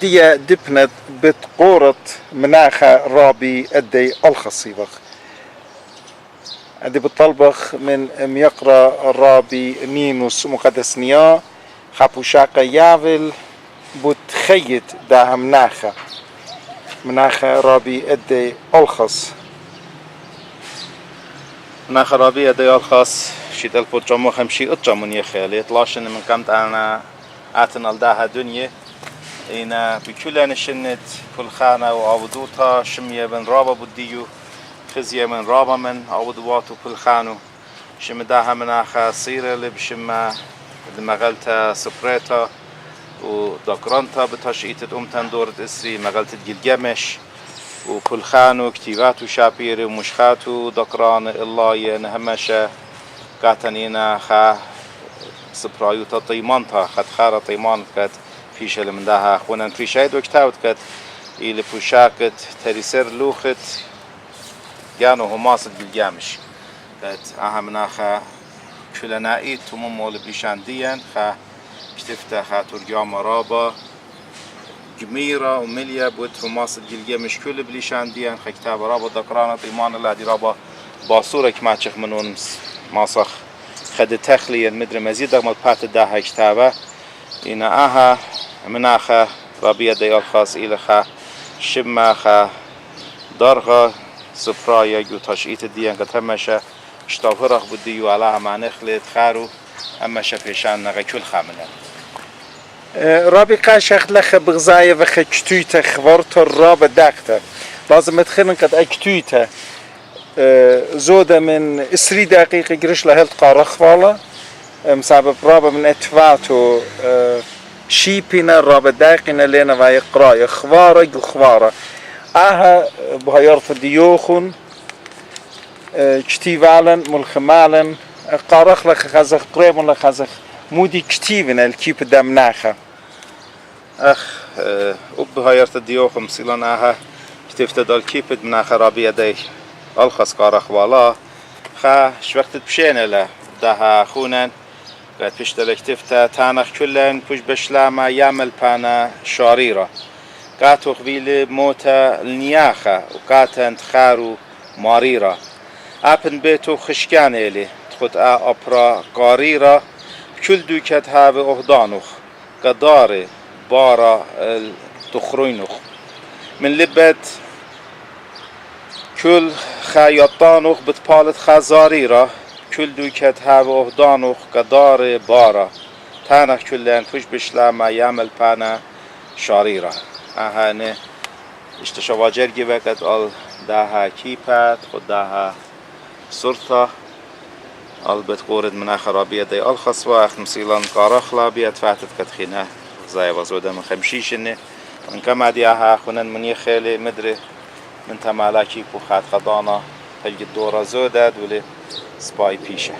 دي دبنت بتقورة مناخة رابي أدي الخصيبخ أدي بتطلبخ من ميقرا رابي نينوس مقدس نيا خابوشاقا يافل بتخيط داها مناخة رابي أدي الخص مناخة رابي أدي الخص شيد البوتجمو خمشي أتجمون يخيلي طلاشن من كامت أنا آتنا لداها دنيا إنا بكل نشنت پلخانه و عودوتا شمیه من رابا بودیو خزیه من رابا من عودواتو پلخانو شم ده مناخه صيره لبشم مغلتا سبريتا و داكرانتا بتاشيتت تندورت اسري مغلتا جلجمش و پلخانو كتيباتو شابير ومشخاتو داكران الله نهمشه قاتنينا خا سبرايوتا طيمانتا خد خارة طيمان كت فيش اللي من داها خونا فيشايد وكتاوت كت إلى بوشاكت تريسر لوخت جانو هماسد بالجامش كت مناخا كلنائيت وممول بيشان ديان خا كتفتا خا ترجام رابا جميرة ومليا بوت هماسد بالجامش كل بليشان ديان خا كتاب رابا دقرانة إيمان الله دي رابا باصورة كما تشخ منون ماسخ خد تخلي مدر مزيد دقمت بات داها كتابه إنا مناخة ربيع ديال خاص إلخا شماخة درغة سبرايا جو تشئيت ديان كتمشى اشتافرخ بديو علىها مع نخلة خارو أما شفيشان نغي كل خامنة رابي قاشخ لخ بغزاية وخ كتويته خورت الرابع داكته لازم تخلن قد اكتويته زودة من 3 دقيقة قرش لهلت قارخ والا مسبب رابع من اتفاتو شيبنا رابع داقنا لنا وهي قراية خوارة بهايرت ديوخن كتيفالن ملخمالن قارخ لك خزخ قريب لك خزخ مودي كتيفنا الكيب دمناخه بهايرت ديوخن مسيلان كتيفت دال كيب دمناخه رابية دي الخص قارخ والا شوقت بشينا له ده خونن قد بيشتلك تفتا تانخ كلن بوش بشلامة يعمل بانا شاريرة قاتو خبيل موتا النياخة وقاتن تخارو ماريرة ابن بيتو خشكان إلي تخد أبرا قاريرة كل دوكت هاو أهدانوخ قداري بارا تخروينوخ من لبت كل خياطانوخ بتبالت خزاريرة كل دوكت هاو أهدانوخ قدار بارا تانخ كلن فوش بشلامة يعمل بانا شاريرة اهانه اشتشواجر جيوكت ال داها كيبات خود داها سرطة ال بتقورد من خرابية دي الخصوة اخ مسيلان قارخلا بيت فاتت كتخينه زي وزودة من خمشيشنه من كما ديها خونن من يخيلي مدري من تمالا كيبو خات خدانا هلقي الدورة زودد ولي سباي بيشه